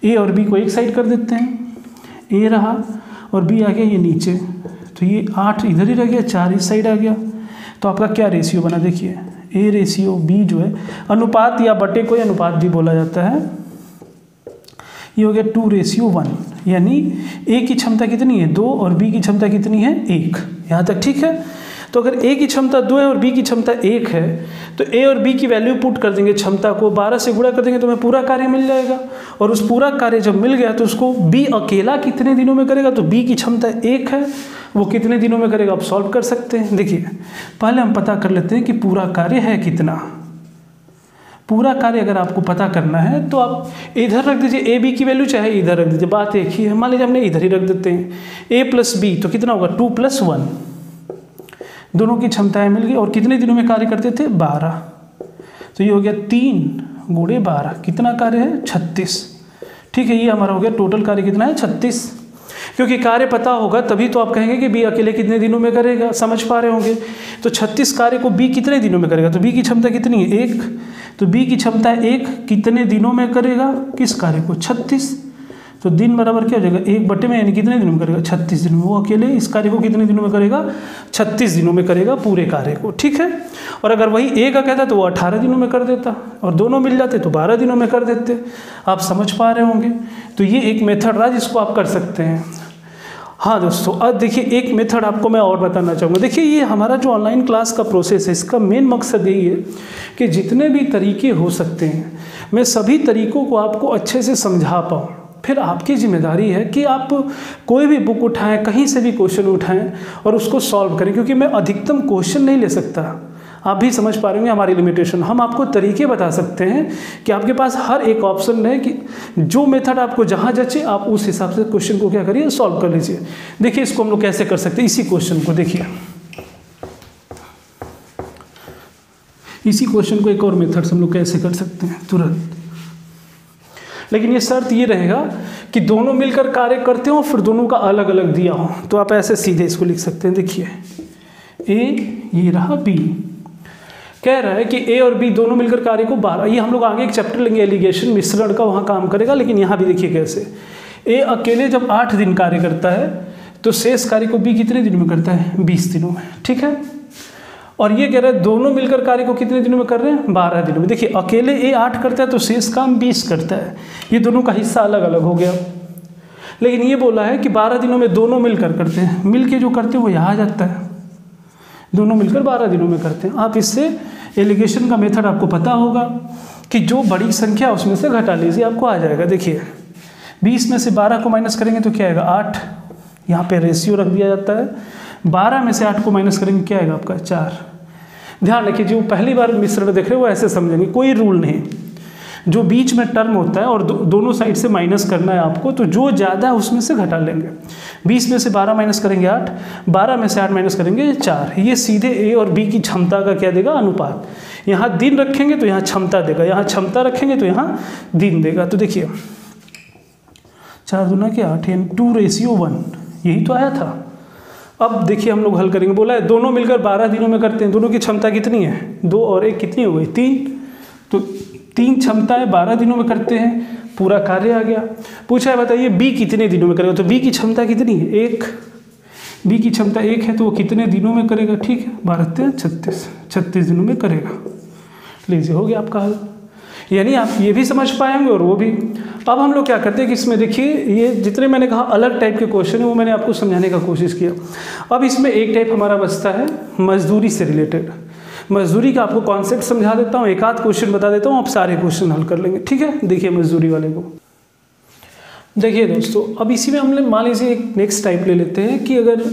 a और b को एक साइड कर देते हैं, a रहा और b आ गया ये नीचे, तो ये 8 इधर ही रह गया, 4 इस साइड आ गया। तो आपका क्या रेशियो बना देखिए, a रेशियो b जो है अनुपात या बटे को अनुपात भी बोला जाता है, ये हो गया 2:1, यानी a की क्षमता कितनी है 2 और b की क्षमता कितनी है 1। यहाँ तक ठीक है। तो अगर a की क्षमता 2 है और b की क्षमता 1 है तो a और b की वैल्यू पुट कर देंगे, क्षमता को 12 से गुणा कर देंगे तो हमें पूरा कार्य मिल जाएगा। और उस पूरा कार्य जब मिल गया तो उसको b अकेला कितने दिनों में करेगा, तो b की क्षमता 1 है, वो कितने दिनों में करेगा आप सॉल्व कर सकते हैं। देखिए पहले हम पता कर लेते हैं कि पूरा कार्य है कितना। पूरा कार्य अगर आपको पता करना है तो आप इधर रख दीजिए, ए बी की वैल्यू चाहे इधर रख दीजिए, बात एक ही है। मान लीजिए हमने इधर ही रख देते हैं, a प्लस बी तो कितना होगा 2 + 1, दोनों की क्षमताएं मिल गई। और कितने दिनों में कार्य करते थे 12, तो ये हो गया 3 × 12, कितना कार्य है 36। ठीक है, ये हमारा हो गया टोटल कार्य कितना है 36। क्योंकि कार्य पता होगा तभी तो आप कहेंगे कि बी अकेले कितने दिनों में करेगा, समझ पा रहे होंगे। तो 36 कार्य को बी कितने दिनों में करेगा, तो बी की क्षमता कितनी है 1, तो बी की क्षमता 1 कितने दिनों में करेगा किस कार्य को 36। तो दिन बराबर क्या हो जाएगा 1 बटे में, यानी कितने दिनों में करेगा 36 दिनों में। वो अकेले इस कार्य को कितने दिनों में करेगा 36 दिनों में करेगा पूरे कार्य को। ठीक है, और अगर वही ए का कहता तो वो 18 दिनों में कर देता, और दोनों मिल जाते तो 12 दिनों में कर देते। आप समझ पा रहे होंगे। तो ये एक मेथड रहा जिसको आप कर सकते हैं। हाँ दोस्तों, अब देखिए एक मेथड आपको मैं और बताना चाहूँगा। देखिए ये हमारा जो ऑनलाइन क्लास का प्रोसेस है, इसका मेन मकसद यही है कि जितने भी तरीके हो सकते हैं मैं सभी तरीकों को आपको अच्छे से समझा पाऊँ। फिर आपकी जिम्मेदारी है कि आप कोई भी बुक उठाएं, कहीं से भी क्वेश्चन उठाएं और उसको सॉल्व करें, क्योंकि मैं अधिकतम क्वेश्चन नहीं ले सकता। आप भी समझ पा रहे होंगे हमारी लिमिटेशन। हम आपको तरीके बता सकते हैं कि आपके पास हर एक ऑप्शन है कि जो मेथड आपको जहाँ जचे आप उस हिसाब से क्वेश्चन को क्या करिए सॉल्व कर लीजिए। देखिए इसको हम लोग कैसे कर सकते हैं, इसी क्वेश्चन को देखिए, इसी क्वेश्चन को एक और मेथड से हम लोग कैसे कर सकते हैं तुरंत। लेकिन ये शर्त ये रहेगा कि दोनों मिलकर कार्य करते हो, फिर दोनों का अलग अलग दिया हो। तो आप ऐसे सीधे इसको लिख सकते हैं। देखिए ए ये रहा बी, कह रहा है कि ए और बी दोनों मिलकर कार्य को 12, ये हम लोग आगे एक चैप्टर लेंगे एलिगेशन मिश्रण का, वहाँ काम करेगा। लेकिन यहाँ भी देखिए कैसे ए अकेले जब 8 दिन कार्य करता है तो शेष कार्य को बी कितने दिनों में करता है 20 दिनों में। ठीक है, और ये कह रहा है दोनों मिलकर कार्य को कितने दिनों में कर रहे हैं 12 दिनों में। देखिए अकेले ए 8 करता है तो शेष काम 20 करता है, ये दोनों का हिस्सा अलग अलग हो गया। लेकिन ये बोला है कि 12 दिनों में दोनों मिलकर करते हैं, मिल के जो करते हैं वो यहाँ आ जाता है, दोनों मिलकर 12 दिनों में करते हैं। आप इससे एलिगेशन का मेथड आपको पता होगा कि जो बड़ी संख्या उसमें से घटा लीजिए, आपको आ जाएगा। देखिए 20 में से 12 को माइनस करेंगे तो क्या आएगा 8, यहाँ पे रेशियो रख दिया जाता है। 12 में से 8 को माइनस करेंगे क्या आएगा आपका 4। ध्यान रखिए जो पहली बार मिश्रण देख रहे हो वो ऐसे समझेंगे, कोई रूल नहीं। जो बीच में टर्म होता है और दोनों साइड से माइनस करना है आपको, तो जो ज़्यादा है उसमें से घटा लेंगे। 20 में से 12 माइनस करेंगे 8, 12 में से 8 माइनस करेंगे 4। ये सीधे ए और बी की क्षमता का क्या देगा अनुपात। यहाँ दिन रखेंगे तो यहाँ क्षमता देगा, यहाँ क्षमता रखेंगे तो यहाँ दिन देगा। तो देखिए 4 दूना के 8 यानी 2:1, यही तो आया था। अब देखिए हम लोग हल करेंगे। बोला है दोनों मिलकर 12 दिनों में करते हैं, दोनों की क्षमता कितनी है 2 और 1 कितनी हो गई 3, तो 3 क्षमताएं 12 दिनों में करते हैं, पूरा कार्य आ गया। पूछा है बताइए बी कितने दिनों में करेगा, तो बी की क्षमता कितनी है 1, बी की क्षमता 1 है तो वो कितने दिनों में करेगा। ठीक है 12 36 दिनों में करेगा। लीजिए हो गया आपका हल। यानी आप ये भी समझ पाएंगे और वो भी। अब हम लोग क्या करते हैं कि इसमें देखिए ये जितने मैंने कहा अलग टाइप के क्वेश्चन है वो मैंने आपको समझाने का कोशिश किया। अब इसमें एक टाइप हमारा बचता है मजदूरी से रिलेटेड। मजदूरी का आपको कॉन्सेप्ट समझा देता हूँ, एक आध क्वेश्चन बता देता हूँ, आप सारे क्वेश्चन हल कर लेंगे। ठीक है, देखिए मजदूरी वाले को देखिए दोस्तों। अब इसी में हम मान लीजिए एक नेक्स्ट टाइप ले लेते हैं कि अगर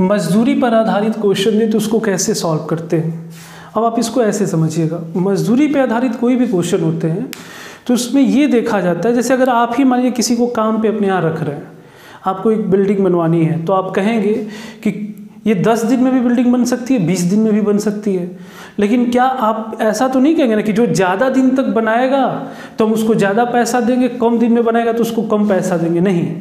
मजदूरी पर आधारित क्वेश्चन दे तो उसको कैसे सॉल्व करते हैं। अब आप इसको ऐसे समझिएगा, मजदूरी पर आधारित कोई भी क्वेश्चन होते हैं तो उसमें ये देखा जाता है, जैसे अगर आप ही मान लीजिए किसी को काम पे अपने यहाँ रख रहे हैं, आपको एक बिल्डिंग बनवानी है, तो आप कहेंगे कि ये 10 दिन में भी बिल्डिंग बन सकती है, 20 दिन में भी बन सकती है। लेकिन क्या आप ऐसा तो नहीं कहेंगे ना कि जो ज़्यादा दिन तक बनाएगा तो हम उसको ज़्यादा पैसा देंगे, कम दिन में बनाएगा तो उसको कम पैसा देंगे? नहीं,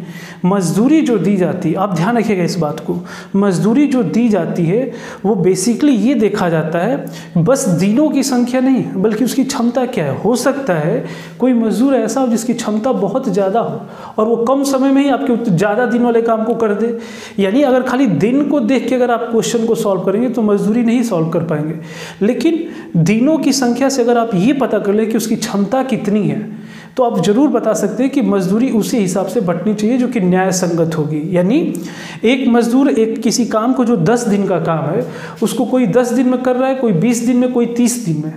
मजदूरी जो दी जाती है, आप ध्यान रखिएगा इस बात को, मजदूरी जो दी जाती है वो बेसिकली ये देखा जाता है बस दिनों की संख्या नहीं, बल्कि उसकी क्षमता क्या है। हो सकता है कोई मजदूर ऐसा हो जिसकी क्षमता बहुत ज़्यादा हो और वो कम समय में ही आपके ज़्यादा दिन वाले काम को कर दे। यानी अगर खाली दिन को देख के अगर आप क्वेश्चन को सॉल्व करेंगे तो मजदूरी नहीं सॉल्व कर पाएंगे, लेकिन दिनों की संख्या से अगर आप ये पता कर लें कि उसकी क्षमता कितनी है तो आप जरूर बता सकते हैं कि मजदूरी उसी हिसाब से बंटनी चाहिए जो कि न्याय संगत होगी। यानी एक मजदूर एक किसी काम को जो 10 दिन का काम है उसको कोई 10 दिन में कर रहा है, कोई 20 दिन में, कोई 30 दिन में,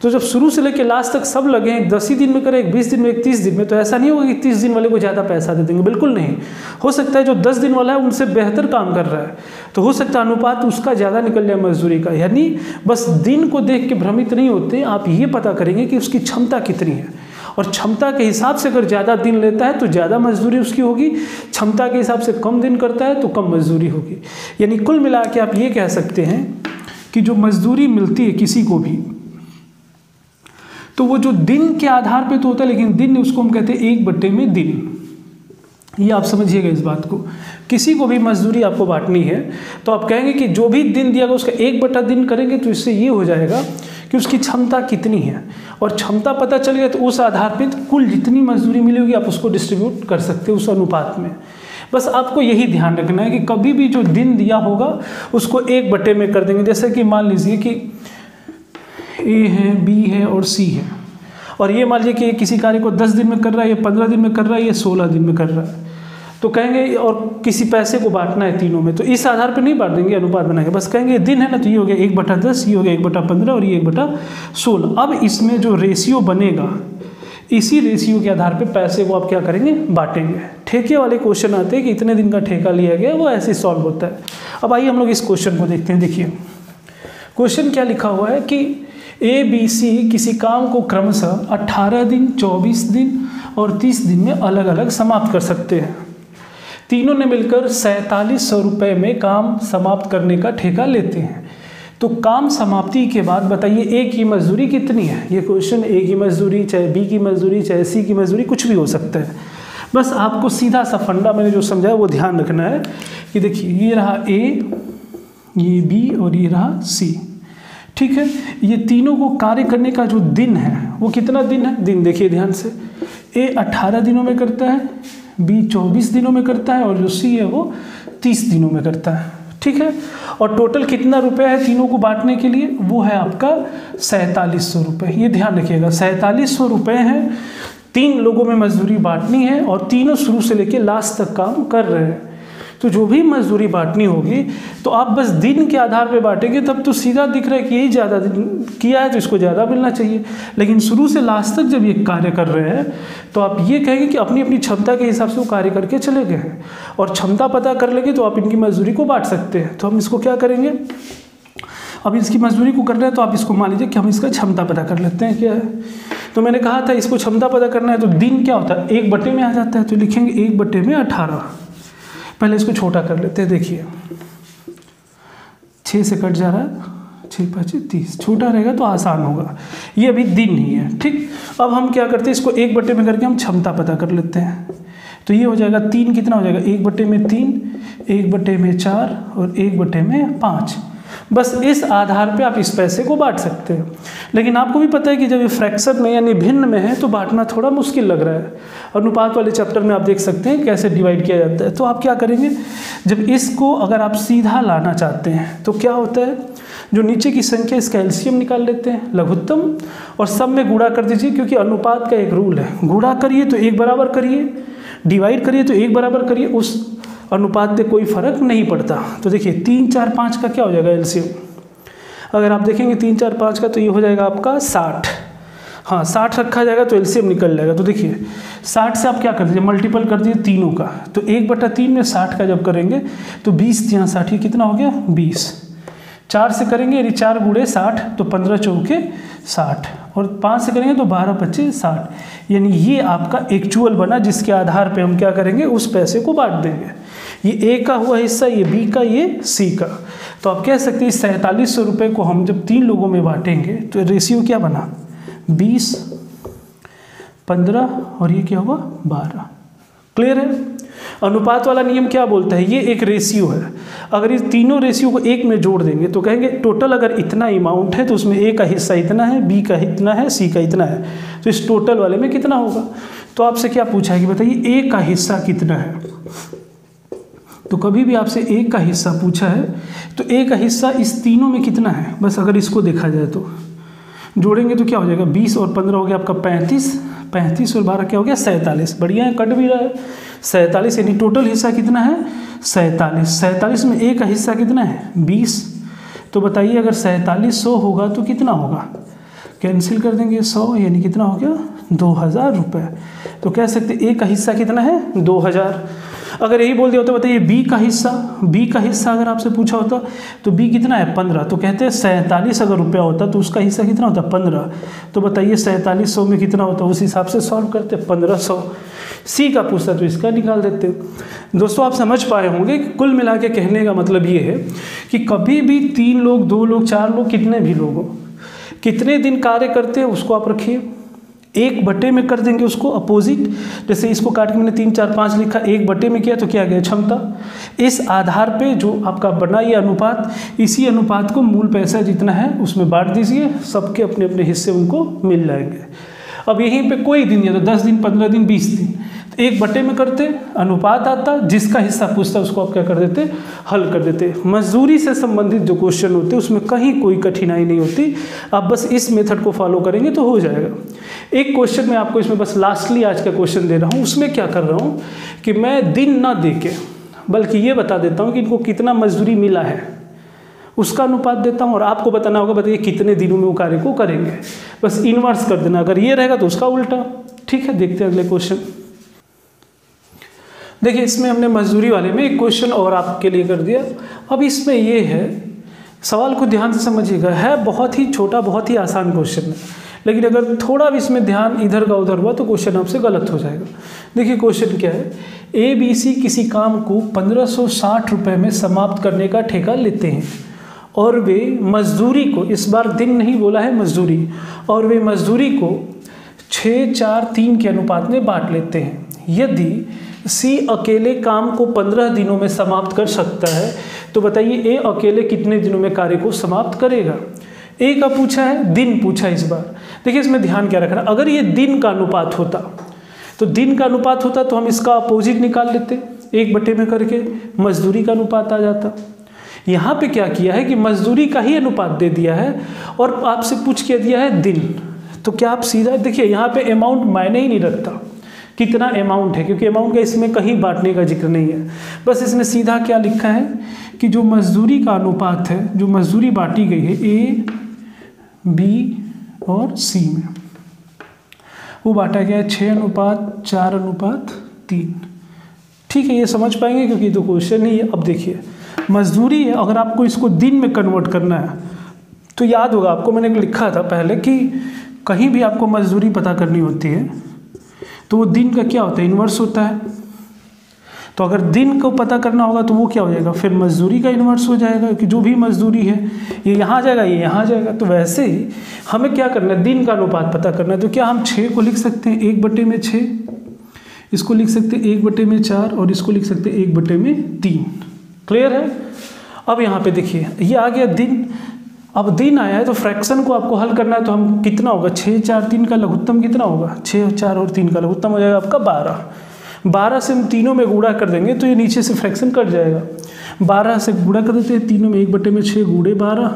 तो जब शुरू से लेकर लास्ट तक सब लगे, एक 10 ही दिन में करे, एक 20 दिन में, एक 30 दिन में, तो ऐसा नहीं होगा कि 30 दिन वाले को ज़्यादा पैसा दे देंगे, बिल्कुल नहीं। हो सकता है जो 10 दिन वाला है उनसे बेहतर काम कर रहा है तो हो सकता है अनुपात उसका ज़्यादा निकल जाए मजदूरी का। यानी बस दिन को देख के भ्रमित नहीं होते, आप ये पता करेंगे कि उसकी क्षमता कितनी है और क्षमता के हिसाब से अगर ज़्यादा दिन लेता है तो ज़्यादा मजदूरी उसकी होगी, क्षमता के हिसाब से कम दिन करता है तो कम मजदूरी होगी। यानी कुल मिला के आप ये कह सकते हैं कि जो मजदूरी मिलती है किसी को भी तो वो जो दिन के आधार पे तो होता है, लेकिन दिन उसको हम कहते हैं 1/में दिन। ये आप समझिएगा इस बात को, किसी को भी मजदूरी आपको बांटनी है तो आप कहेंगे कि जो भी दिन दिया गया उसका 1/, दिन करेंगे तो इससे ये हो जाएगा कि उसकी क्षमता कितनी है, और क्षमता पता चल गया तो उस आधार पे कुल जितनी मजदूरी मिली होगी आप उसको डिस्ट्रीब्यूट कर सकते हो उस अनुपात में। बस आपको यही ध्यान रखना है कि कभी भी जो दिन दिया होगा उसको 1/, में कर देंगे। जैसे कि मान लीजिए कि ए है, बी है और सी है, और ये मान लीजिए कि किसी कार्य को 10 दिन में कर रहा है, ये 15 दिन में कर रहा है, ये 16 दिन में कर रहा है, तो कहेंगे और किसी पैसे को बांटना है तीनों में, तो इस आधार पे नहीं बांट देंगे, अनुपात बनाएंगे, बस कहेंगे दिन है ना तो ये हो गया 1/10, ये हो गया 1/15 और ये 1/16। अब इसमें जो रेशियो बनेगा इसी रेशियो के आधार पे पैसे को आप क्या करेंगे, बांटेंगे। ठेके वाले क्वेश्चन आते हैं कि इतने दिन का ठेका लिया गया, वो ऐसे सॉल्व होता है। अब आइए हम लोग इस क्वेश्चन को देखते हैं। देखिए क्वेश्चन क्या लिखा हुआ है कि ABC किसी काम को क्रमशः 18 दिन, 24 दिन और 30 दिन में अलग अलग समाप्त कर सकते हैं। तीनों ने मिलकर 4700 रुपये में काम समाप्त करने का ठेका लेते हैं। तो काम समाप्ति के बाद बताइए ए की मजदूरी कितनी है। ये क्वेश्चन ए की मजदूरी, चाहे बी की मजदूरी, चाहे सी की मजदूरी, कुछ भी हो सकता है। बस आपको सीधा सा फंडा मैंने जो समझाया वो ध्यान रखना है कि देखिए ये रहा ए, ये बी और ये रहा सी, ठीक है। ये तीनों को कार्य करने का जो दिन है वो कितना दिन है, दिन देखिए ध्यान से, ए 18 दिनों में करता है, बी 24 दिनों में करता है और जो सी है वो 30 दिनों में करता है, ठीक है। और टोटल कितना रुपया है तीनों को बांटने के लिए, वो है आपका 4700 रुपये। ये ध्यान रखिएगा 4700 रुपये हैं, 3 लोगों में मजदूरी बांटनी है और तीनों शुरू से लेकर लास्ट तक काम कर रहे हैं। तो जो भी मजदूरी बांटनी होगी तो आप बस दिन के आधार पे बांटेंगे, तब तो सीधा दिख रहा है कि यही ज़्यादा किया है तो इसको ज़्यादा मिलना चाहिए। लेकिन शुरू से लास्ट तक जब ये कार्य कर रहे हैं तो आप ये कहेंगे कि अपनी अपनी क्षमता के हिसाब से वो कार्य करके चले गए हैं, और क्षमता पता कर लेंगे तो आप इनकी मजदूरी को बांट सकते हैं। तो हम इसको क्या करेंगे, अब इसकी मजदूरी को कर रहे हैं तो आप इसको मान लीजिए कि हम इसका क्षमता पता कर लेते हैं क्या है। तो मैंने कहा था इसको क्षमता पता करना है तो दिन क्या होता है 1/, में आ जाता है, तो लिखेंगे 1/, में 18। पहले इसको छोटा कर लेते हैं, देखिए 6 से कट जा रहा है, 6 5 30, छोटा रहेगा तो आसान होगा। ये अभी दिन ही है, ठीक। अब हम क्या करते हैं, इसको 1/, में करके हम क्षमता पता कर लेते हैं। तो ये हो जाएगा 3, कितना हो जाएगा 1/, में 3, 1/, में 4 और 1/, में 5। बस इस आधार पे आप इस पैसे को बांट सकते हैं। लेकिन आपको भी पता है कि जब ये फ्रैक्शन में यानी भिन्न में है तो बांटना थोड़ा मुश्किल लग रहा है। अनुपात वाले चैप्टर में आप देख सकते हैं कैसे डिवाइड किया जाता है। तो आप क्या करेंगे, जब इसको अगर आप सीधा लाना चाहते हैं तो क्या होता है, जो नीचे की संख्या इसका एलसीएम निकाल लेते हैं लघुत्तम और सब में गुणा कर दीजिए, क्योंकि अनुपात का एक रूल है, गुणा करिए तो 1 बराबर करिए, डिवाइड करिए तो 1 बराबर करिए, उस अनुपात से कोई फर्क नहीं पड़ता। तो देखिए 3 4 5 का क्या हो जाएगा एलसीएम, अगर आप देखेंगे 3 4 5 का तो ये हो जाएगा आपका 60। हाँ 60 रखा जाएगा तो एलसीएम निकल जाएगा। तो देखिए 60 से आप क्या कर दीजिए, मल्टीपल कर दीजिए तीनों का, तो 1/3 में 60 का जब करेंगे तो 20 यहाँ 60, ये कितना हो गया 20। 4 से करेंगे यानी 4 × 60 तो 15 चौके 60, और 5 से करेंगे तो 12 25 60। यानी ये आपका एक्चुअल बना जिसके आधार पे हम क्या करेंगे उस पैसे को बांट देंगे। ये ए का हुआ हिस्सा, ये बी का, ये सी का। तो आप कह सकते हैं 4700 रुपये को हम जब 3 लोगों में बांटेंगे तो रेशियो क्या बना, 20, 15 और ये क्या हुआ 12। क्लियर है। अनुपात वाला नियम क्या बोलता है, ये एक रेशियो है, अगर इस तीनों रेशियो को एक में जोड़ देंगे तो कहेंगे टोटल अगर इतना अमाउंट है तो उसमें ए का हिस्सा इतना है, बी का इतना है, सी का इतना है, तो इस टोटल वाले में कितना होगा। तो आपसे क्या पूछा है कि बताइए ए का हिस्सा कितना है। तो कभी भी आपसे ए का हिस्सा पूछा है तो ए का हिस्सा इस तीनों में कितना है, बस अगर इसको देखा जाए तो जोड़ेंगे तो क्या हो जाएगा, 20 और 15 हो गया आपका 35, 35 और 12 क्या हो गया 47। बढ़िया है, कट भी रहा है 47, यानी टोटल हिस्सा कितना है 47। 47 में ए का हिस्सा कितना है 20। तो बताइए अगर 4700 होगा तो कितना होगा, कैंसिल कर देंगे 100, यानी कितना हो गया 2000 रुपये। तो कह सकते ए का हिस्सा कितना है 2000। अगर यही बोल दिया होता बताइए बी का हिस्सा अगर आपसे पूछा होता तो बी कितना है 15, तो कहते हैं 47 अगर रुपया होता तो उसका हिस्सा कितना होता 15। तो बताइए 4700 में कितना होता, उस हिसाब से सॉल्व करते 1500। सी का पूछता तो इसका निकाल देते। दोस्तों आप समझ पाए होंगे कि कुल मिला के कहने का मतलब ये है कि कभी भी 3 लोग, 2 लोग, 4 लोग, कितने भी लोग हो, कितने दिन कार्य करते हैं उसको आप रखिए, 1/, में कर देंगे उसको अपोजिट। जैसे इसको काट के मैंने 3, 4, 5 लिखा, 1/, में किया तो क्या गया क्षमता। इस आधार पे जो आपका बना ये अनुपात, इसी अनुपात को मूल पैसा जितना है उसमें बांट दीजिए, सबके अपने अपने हिस्से उनको मिल जाएंगे। अब यहीं पे कोई दिन या तो 10 दिन, 15 दिन, 20 दिन, 1/, में करते, अनुपात आता, जिसका हिस्सा पूछता उसको आप क्या कर देते, हल कर देते। मजदूरी से संबंधित जो क्वेश्चन होते हैं उसमें कहीं कोई कठिनाई नहीं होती, आप बस इस मेथड को फॉलो करेंगे तो हो जाएगा। एक क्वेश्चन मैं आपको इसमें बस लास्टली आज का क्वेश्चन दे रहा हूँ, उसमें क्या कर रहा हूँ कि मैं दिन ना दे के बल्कि ये बता देता हूँ कि इनको कितना मजदूरी मिला है, उसका अनुपात देता हूँ और आपको बताना होगा बताइए कितने दिनों में वो कार्य को करेंगे। बस इन्वर्स कर देना, अगर ये रहेगा तो उसका उल्टा। ठीक है, देखते हैं अगले क्वेश्चन। देखिए इसमें हमने मजदूरी वाले में एक क्वेश्चन और आपके लिए कर दिया। अब इसमें ये है, सवाल को ध्यान से समझिएगा, है बहुत ही छोटा, बहुत ही आसान क्वेश्चन है, लेकिन अगर थोड़ा भी इसमें ध्यान इधर का उधर हुआ तो क्वेश्चन आपसे गलत हो जाएगा। देखिए क्वेश्चन क्या है, ABC किसी काम को 1560 रुपये में समाप्त करने का ठेका लेते हैं और वे मजदूरी को, इस बार दिन नहीं बोला है मजदूरी, और वे मजदूरी को 6, 4, 3 के अनुपात में बांट लेते हैं। यदि C अकेले काम को 15 दिनों में समाप्त कर सकता है तो बताइए A अकेले कितने दिनों में कार्य को समाप्त करेगा। A का पूछा है, दिन पूछा है इस बार। देखिए इसमें ध्यान क्या रखना, अगर ये दिन का अनुपात होता तो हम इसका अपोजिट निकाल लेते, 1/, में करके मजदूरी का अनुपात आ जाता। यहाँ पे क्या किया है कि मजदूरी का ही अनुपात दे दिया है और आपसे पूछ के दिया है दिन, तो क्या आप सीधा देखिए यहाँ पे अमाउंट मायने ही नहीं रखता कितना अमाउंट है, क्योंकि अमाउंट का इसमें कहीं बांटने का जिक्र नहीं है। बस इसने सीधा क्या लिखा है कि जो मजदूरी का अनुपात है, जो मजदूरी बांटी गई है A, B और C में, वो बांटा गया है 6:4:3। ठीक है, ये समझ पाएंगे क्योंकि ये तो क्वेश्चन ही है। अब देखिए मजदूरी है, अगर आपको इसको दिन में कन्वर्ट करना है तो याद होगा आपको, मैंने लिखा था पहले कि कहीं भी आपको मजदूरी पता करनी होती है तो वो दिन का क्या होता है, इन्वर्स होता है। तो अगर दिन को पता करना होगा तो वो क्या हो जाएगा, फिर मजदूरी का इन्वर्स हो जाएगा, क्योंकि जो भी मजदूरी है ये यहाँ आ जाएगा, ये यहाँ आ जाएगा। तो वैसे ही हमें क्या करना है, दिन का अनुपात पता करना है। तो क्या हम 6 को लिख सकते हैं 1/6, इसको लिख सकते हैं 1/4 और इसको लिख सकते हैं 1/3। क्लियर है। अब यहाँ पे देखिए ये आ गया दिन। अब दिन आया है तो फ्रैक्शन को आपको हल करना है, तो हम कितना होगा, 6, 4, 3 का लघुत्तम कितना होगा, 6, 4 और 3 का लघुत्तम हो जाएगा आपका 12। 12 से हम तीनों में गुणा कर देंगे तो ये नीचे से फ्रैक्शन कट जाएगा। 12 से गुणा कर देते हैं तीनों में, 1/6 गुणे 12,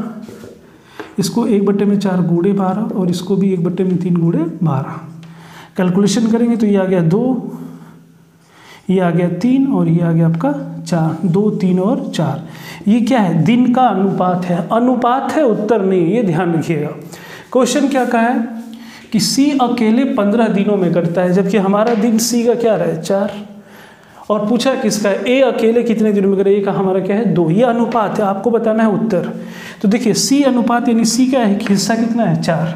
इसको 1/4 गुणे 12 और इसको भी 1/3 गुणे 12। कैलकुलेशन करेंगे तो ये आ गया 2, ये आ गया 3 और ये आ गया आपका 4। 2, 3 और 4, ये क्या है, दिन का अनुपात है। अनुपात है, उत्तर नहीं, ये ध्यान रखिएगा। क्वेश्चन क्या कहा है कि C अकेले 15 दिनों में करता है, जबकि हमारा दिन C का क्या रहा है 4, और पूछा किसका है, A अकेले कितने दिनों में करे, A का हमारा क्या है 2। ये अनुपात है, आपको बताना है उत्तर। तो देखिए C अनुपात यानी C का हिस्सा कितना है 4,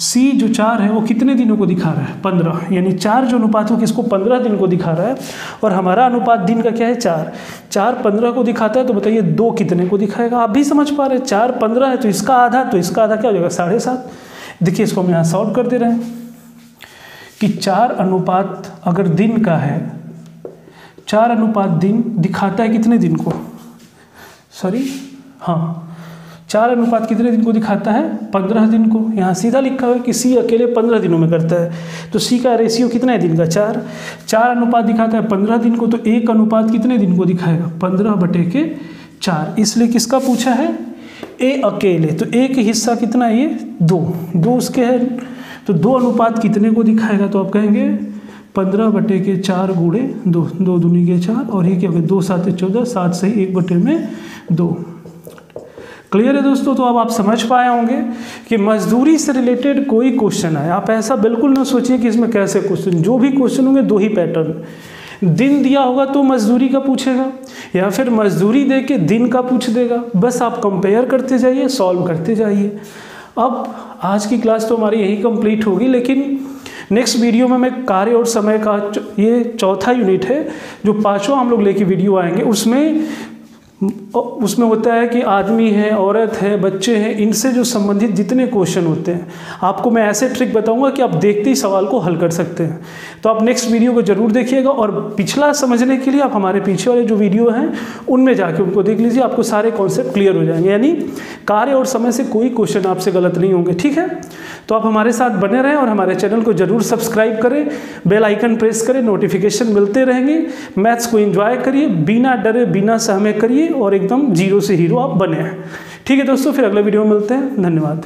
सी जो 4 है वो कितने दिनों को दिखा रहा है? 15। यानी 4 जो अनुपात हो किसको 15 दिन को दिखा रहा है, और हमारा अनुपात दिन का क्या है 4। 4 15 को दिखाता है, तो बताइए 2 कितने को दिखाएगा? आप भी समझ पा रहे हैं, 4 15 है तो इसका आधा, तो इसका आधा क्या हो जाएगा 7.5। देखिए इसको हम यहाँ सॉल्व कर दे रहे हैं कि 4 अनुपात अगर दिन का है, 4 अनुपात दिन दिखाता है कितने दिन को, सॉरी हाँ 4 अनुपात कितने दिन को दिखाता है? 15 दिन को। यहाँ सीधा लिखा हुआ है कि सी अकेले 15 दिनों में करता है, तो सी का रेशियो कितना है दिन का 4। 4 अनुपात दिखाता है 15 दिन को, तो 1 अनुपात कितने दिन को दिखाएगा? 15/4। इसलिए किसका पूछा है? ए अकेले। तो ए के हिस्सा कितना है? ये 2 उसके है, तो 2 अनुपात कितने को दिखाएगा? तो आप कहेंगे 15/4 गुणे 2, 2 दूनी के 4, और ये क्या होगा 2 7 14, 7 से 1/2। क्लियर है दोस्तों? तो अब आप समझ पाए होंगे कि मजदूरी से रिलेटेड कोई क्वेश्चन है, आप ऐसा बिल्कुल ना सोचिए कि इसमें कैसे क्वेश्चन, जो भी क्वेश्चन होंगे 2 ही पैटर्न, दिन दिया होगा तो मजदूरी का पूछेगा, या फिर मजदूरी दे के दिन का पूछ देगा। बस आप कंपेयर करते जाइए, सॉल्व करते जाइए। अब आज की क्लास तो हमारी यही कंप्लीट होगी, लेकिन नेक्स्ट वीडियो में मैं कार्य और समय का ये चौथा यूनिट है, जो 5वां हम लोग लेके वीडियो आएंगे। उसमें होता है कि आदमी है, औरत है, बच्चे हैं, इनसे जो संबंधित जितने क्वेश्चन होते हैं, आपको मैं ऐसे ट्रिक बताऊंगा कि आप देखते ही सवाल को हल कर सकते हैं। तो आप नेक्स्ट वीडियो को जरूर देखिएगा, और पिछला समझने के लिए आप हमारे पीछे वाले जो वीडियो हैं उनमें जाके उनको देख लीजिए, आपको सारे कॉन्सेप्ट क्लियर हो जाएंगे। यानी कार्य और समय से कोई क्वेश्चन आपसे गलत नहीं होंगे, ठीक है? तो आप हमारे साथ बने रहें और हमारे चैनल को जरूर सब्सक्राइब करें, बेल आइकन प्रेस करें, नोटिफिकेशन मिलते रहेंगे। मैथ्स को एंजॉय करिए, बिना डरे बिना सहमे करिए, और एकदम जीरो से हीरो आप बने हैं। ठीक है दोस्तों, फिर अगले वीडियो में मिलते हैं। धन्यवाद।